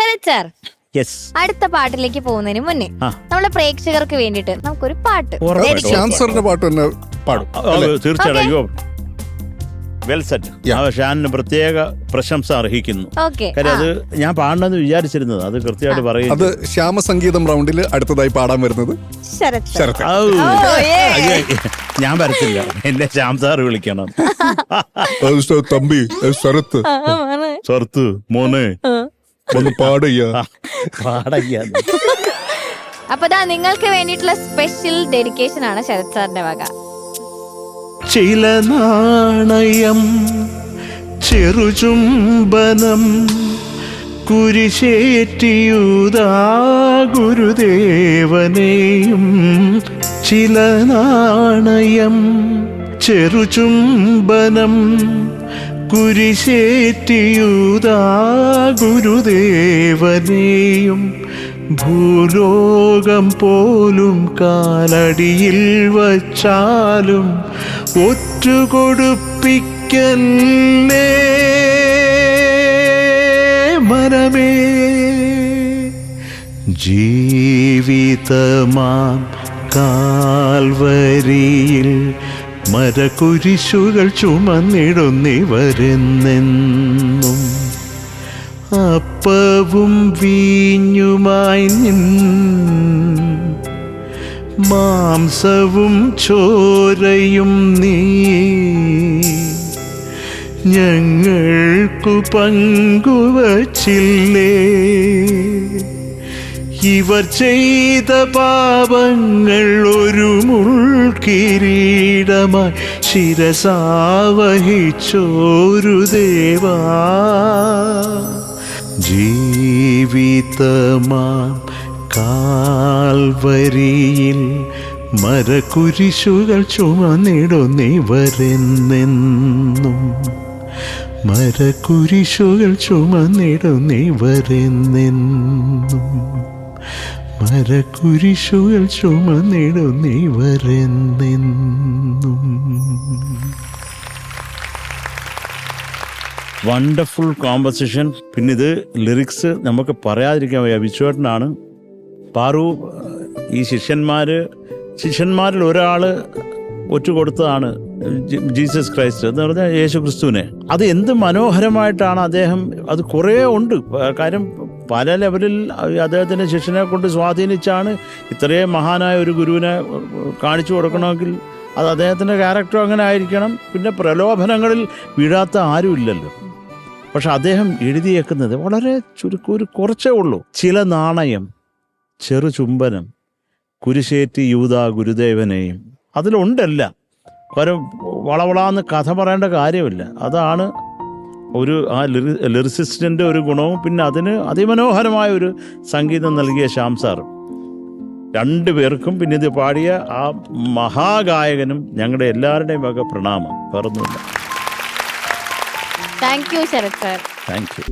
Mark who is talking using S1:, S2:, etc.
S1: Sarath sir, അടുത്ത പാട്ടിലേക്ക് പോകുന്നതിന് മുന്നേ നമ്മളെ പ്രേക്ഷകർക്ക് വേണ്ടിട്ട് നമുക്കൊരു പാട്ട്
S2: ഷാൻസറിന്റെ പാട്ട് തന്നെ പാടും.
S3: തീർച്ചയായിട്ടും. Well set. ഷാനിന് പ്രത്യേക പ്രശംസ അർഹിക്കുന്നു. കാര്യം അത് ഞാൻ പാടണമെന്ന് വിചാരിച്ചിരുന്നത്, അത് കൃത്യമായിട്ട് പറയും.
S2: അത് ശ്യാമസംഗീതം റൗണ്ടിൽ അടുത്തതായി പാടാൻ വരുന്നത് ശരത്.
S3: ഞാൻ വരത്തില്ല, എന്നെ ശ്യാം സാർ വിളിക്കണം.
S2: തമ്പി ശരത്ത്
S3: ശരത്ത് മോനെ
S2: ഒന്ന് പാടയ്യ.
S1: അപ്പൊ നിങ്ങൾക്ക് വേണ്ടിയിട്ടുള്ള സ്പെഷ്യൽ ഡെഡിക്കേഷൻ ആണ് ശരത് സാറിന്റെ വക.
S4: ചില നാണയം ചെറുചുംബനം കുരിശേറ്റിയൂതാ ഗുരുദേവനെയും. ചില നാണയം ചെറുചുംബനം കുരിശേറ്റിയൂതാ ഗുരുദേവനെയും. ഭൂലോകം പോലും കാലടിയിൽ വച്ചാലും ഒറ്റുകൊടുപ്പിക്കല്ലേ മനമേ. ജീവിതമാം കാൽവരിയിൽ മരകുരിശുകൾ ചുമന്നിടുന്നിവരെന്നെന്നും. അപ്പവും വീഞ്ഞുമായി നിൻ മാംസവും ചോരയും നീ ഞങ്ങൾക്കു പങ്കുവച്ചില്ലേ. ഇവർ ചെയ്ത പാപങ്ങൾ ഒരു മുൾക്കിരീടമായി ശിരസാവഹിച്ചോരു ദേവാ. ജീവിതമാം കാൽവരിയിൽ മരകുരിശുകൾ ചുമന്നിടുന്നിവരെന്നെന്നും. മരകുരിശുകൾ ചുമന്നിടുന്നിവരെന്നെന്നും. മരകുരിശുകൾ ചുമന്നിടുന്നിവരെന്നെന്നും.
S3: Wonderful composition. പിന്നെ ഇത് ലിറിക്സ് നമുക്ക് പറയാതിരിക്കാൻ വയ്യ. വിശ്വേട്ടനാണ്. പാറു ഈ ശിഷ്യന്മാരിൽ ഒരാൾ ഒറ്റുകൊടുത്തതാണ് ജീസസ് ക്രൈസ്റ്റ് എന്ന് പറഞ്ഞാൽ യേശു ക്രിസ്തുവിനെ. അത് എന്ത് മനോഹരമായിട്ടാണ് അദ്ദേഹം, അത് കുറേ ഉണ്ട്. കാര്യം പല ലെവലിൽ അദ്ദേഹത്തിൻ്റെ ശിഷ്യനെ കൊണ്ട് സ്വാധീനിച്ചാണ് ഇത്രയും മഹാനായ ഒരു ഗുരുവിനെ കാണിച്ചു കൊടുക്കണമെങ്കിൽ അത് അദ്ദേഹത്തിൻ്റെ ക്യാരക്ടർ അങ്ങനെ ആയിരിക്കണം. പിന്നെ പ്രലോഭനങ്ങളിൽ വീഴാത്ത ആരുമില്ലല്ലോ. പക്ഷെ അദ്ദേഹം എഴുതിയേക്കുന്നത് വളരെ കുറച്ചേ ഉള്ളൂ. ചില നാണയം ചെറുചുംബനം കുരിശേറ്റി യൂദാ ഗുരുദേവനെയും. അതിലുണ്ടല്ല. വളവളാന്ന് കഥ പറയേണ്ട കാര്യമില്ല. അതാണ് ഒരു ആ ലിറിസിസ്റ്റിൻ്റെ ഒരു ഗുണവും. പിന്നെ അതിന് അതിമനോഹരമായ ഒരു സംഗീതം നൽകിയ ശ്യാം സാർ. രണ്ടുപേർക്കും പിന്നെ ഇത് പാടിയ ആ മഹാഗായകനും ഞങ്ങളുടെ എല്ലാവരുടെയും വക പ്രണാമം. വേറൊന്നുമില്ല.
S1: Thank you Sarath sir.
S3: Thank U.